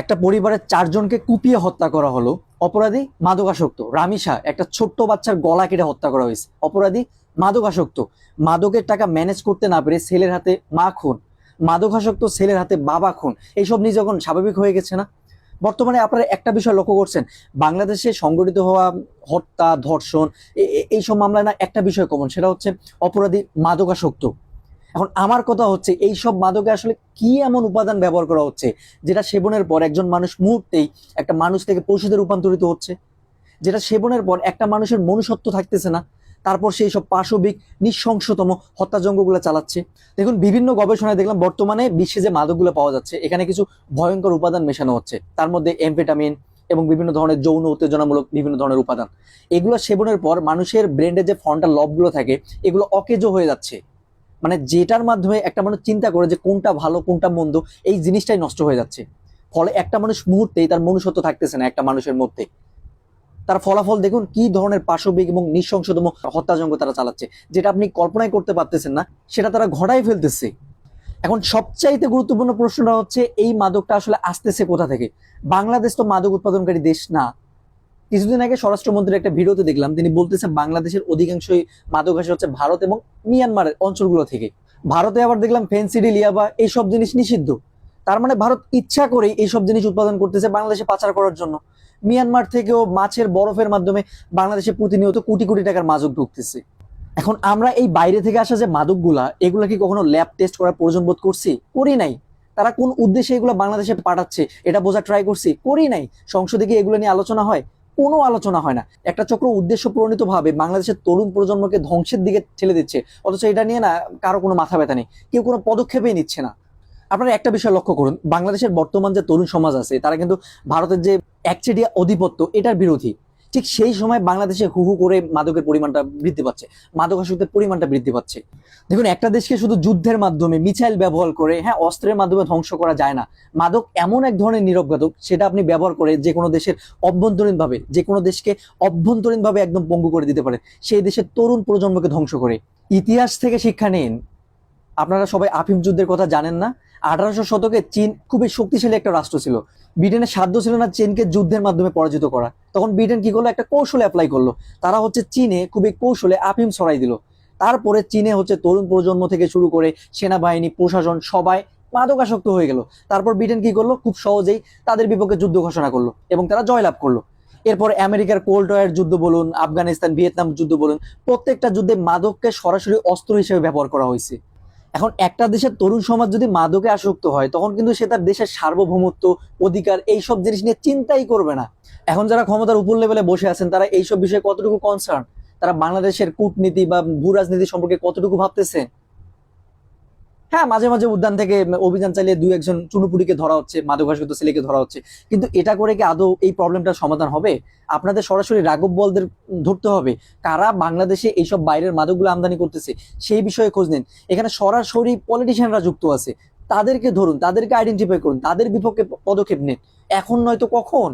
একটা পরিবারের 4 জনকে কুপিয়ে হত্যা করা হলো। অপরাধী মাদকাসক্ত। রামিসা একটা ছোট্ট বাচ্চার গলা কেটে হত্যা করা হয়েছে। অপরাধী মাদকাসক্ত। মাদকের টাকা ম্যানেজ করতে না পেরে ছেলের হাতে মা খুন, মাদকাসক্ত ছেলের হাতে বাবা খুন। এইসব নিয়ে যখন স্বাভাবিক হয়ে গেছে না, বর্তমানে আপনারা একটা বিষয় লক্ষ্য করছেন, বাংলাদেশে সংগঠিত হওয়া হত্যা, ধর্ষণ, এইসব মামলায় না একটা বিষয় কমন, সেটা হচ্ছে অপরাধী মাদকাসক্ত। এখন আমার কথা হচ্ছে, এই সব মাদকে আসলে কি এমন উপাদান ব্যবহার করা হচ্ছে যেটা সেবনের পর একজন মানুষ মুহূর্তেই একটা মানুষ থেকে পশুতে রূপান্তরিত হচ্ছে, যেটা সেবনের পর একটা মানুষের মনুষ্যত্ব থাকতেছে না, তারপর সেই সব পাশবিক নৃশংসতম হত্যাযজ্ঞগুলো চালাচ্ছে। দেখুন, বিভিন্ন গবেষণায় দেখলাম বর্তমানে বিশ্বে যে মাদকগুলো পাওয়া যাচ্ছে, এখানে কিছু ভয়ঙ্কর উপাদান মেশানো হচ্ছে। তার মধ্যে এমফেটামিন এবং বিভিন্ন ধরনের যৌন উত্তেজনামূলক বিভিন্ন ধরনের উপাদান। এগুলো সেবনের পর মানুষের ব্রেনের যে ফ্রন্টাল লবগুলো থাকে, এগুলো অকেজো হয়ে যাচ্ছে। মানে যেটার মাধ্যমে একটা মানুষ চিন্তা করে যে কোনটা ভালো কোনটা মন্দ, এই জিনিসটাই নষ্ট হয়ে যাচ্ছে। ফলে একটা মানুষ মুহূর্তেই তার মনুষ্যত্ব থাকতেছে না একটা মানুষের মধ্যে। তার ফলাফল দেখুন কি ধরনের পাশবিক এবং নৃশংসতম হত্যাযজ্ঞ তারা চালাচ্ছে, যেটা আপনি কল্পনাই করতে পারতেছেন না, সেটা তারা ঘটাই ফেলতেছে। এখন সবচাইতে গুরুত্বপূর্ণ প্রশ্নটা হচ্ছে, এই মাদকটা আসলে আসতেছে কোথা থেকে? বাংলাদেশ তো মাদক উৎপাদনকারী দেশ না। কিছুদিন আগে স্বরাষ্ট্রমন্ত্রীর একটা ভিডিওতে দেখলাম, তিনি বলতেছেন বাংলাদেশের অধিকাংশই মাদক আসে হচ্ছে ভারত এবং মিয়ানমারের অঞ্চলগুলো থেকে। ভারতে আবার দেখলাম ফেন্সিডিল, ইয়াবা এইসব জিনিস নিষিদ্ধ। তার মানে ভারত ইচ্ছা করেই এইসব জিনিস উৎপাদন করতেছে বাংলাদেশে পাচার করার জন্য। মিয়ানমার থেকেও মাছের বরফের মাধ্যমে বাংলাদেশে প্রতিনিয়ত কোটি কোটি টাকার মাদক ঢুকতেছে। এখন আমরা এই বাইরে থেকে আসা যে মাদকগুলা, এগুলা কি কখনো ল্যাব টেস্ট করার প্রয়োজন বোধ করছি? করি নাই। তারা কোন উদ্দেশ্যে এগুলো বাংলাদেশে পাঠাচ্ছে এটা বোঝা ট্রাই করছি? করি নাই। সংসদে কি এগুলো নিয়ে আলোচনা হয়? কোনো আলোচনা হয় না। একটা চক্র উদ্দেশ্য প্রণীত ভাবে বাংলাদেশের তরুণ প্রজন্মকে ধ্বংসের দিকে ঠেলে দিচ্ছে, অথচ এটা নিয়ে না কারো কোনো মাথা ব্যথা নেই, কেউ কোনো পদক্ষেপই নিচ্ছে না। আপনারা একটা বিষয় লক্ষ্য করুন, বাংলাদেশের বর্তমান যে তরুণ সমাজ আছে, তারা কিন্তু ভারতের যে একচেটিয়া আধিপত্য এটার বিরোধী। ঠিক সেই সময় বাংলাদেশে হু হু করে মাদকের পরিমাণটা বৃদ্ধি পাচ্ছে, মাদকাসক্তের পরিমাণটা বৃদ্ধি পাচ্ছে। দেখুন, একটা দেশকে শুধু যুদ্ধের মাধ্যমে, মিসাইল ব্যবহার করে, হ্যাঁ, অস্ত্রের মাধ্যমে ধ্বংস করা যায় না। মাদক এমন এক ধরনের নীরবঘাতক, সেটা আপনি ব্যবহার করে যে কোনো দেশের অভ্যন্তরীণভাবে, যে কোনো দেশকে অভ্যন্তরীণভাবে একদম পঙ্গু করে দিতে পারে, সেই দেশের তরুণ প্রজন্মকে ধ্বংস করে। ইতিহাস থেকে শিক্ষা নিন। আপনারা সবাই আফিম যুদ্ধের কথা জানেন না? 1800 শতকে চীন খুবই শক্তিশালী একটা রাষ্ট্র ছিল। ব্রিটেনের সাধ্য ছিল না চীনকে যুদ্ধের মাধ্যমে পরাজিত করা। তখন ব্রিটেন কি করলো? একটা কৌশলে অ্যাপ্লাই করলো। তারা হচ্ছে চীনে খুবই কৌশলে আফিম ছড়াই দিল। তারপরে চীনে হচ্ছে তরুণ প্রজন্ম থেকে শুরু করে সেনাবাহিনী, প্রশাসন সবাই মাদকাসক্ত হয়ে গেল। তারপর ব্রিটেন কি করলো? খুব সহজেই তাদের বিপক্ষে যুদ্ধ ঘোষণা করলো এবং তারা জয়লাভ করলো। এরপর আমেরিকার কোল্ড ওয়ার যুদ্ধ বলুন, আফগানিস্তান, ভিয়েতনাম যুদ্ধ বলুন, প্রত্যেকটা যুদ্ধে মাদককে সরাসরি অস্ত্র হিসেবে ব্যবহার করা হয়েছে। এখন একটা দেশের তরুণ সমাজ যদি মাদকে আসক্ত হয়, তখন কিন্তু সে তার দেশের সার্বভৌমত্ব, অধিকার, এইসব জিনিস নিয়ে চিন্তাই করবে না। এখন যারা ক্ষমতার উপর লেভেলে বসে আছেন, তারা এইসব বিষয়ে কতটুকু কনসার্ন? তারা বাংলাদেশের কূটনীতি বা ভূ রাজনীতি সম্পর্কে কতটুকু ভাবতেছে? হ্যাঁ, মাঝে মাঝে উদ্যান থেকে অভিযান চালিয়ে 2-1 জন চুনুপুটিকে ধরা হচ্ছে, মাদকাসক্ত ছেলেকে ধরা হচ্ছে, কিন্তু এটা করে কি আদৌ এই প্রবলেমটার সমাধান হবে? আপনাদের সরাসরি রাঘব বলদের ধরতে হবে, কারা বাংলাদেশে এইসব বাইরের মাদকগুলো আমদানি করতেছে, সেই বিষয়ে খোঁজ নিন। এখানে সরাসরি পলিটিশিয়ানরা যুক্ত আছে, তাদেরকে ধরুন, তাদেরকে আইডেন্টিফাই করুন, তাদের বিপক্ষে পদক্ষেপ নিন। এখন নয়তো কখন?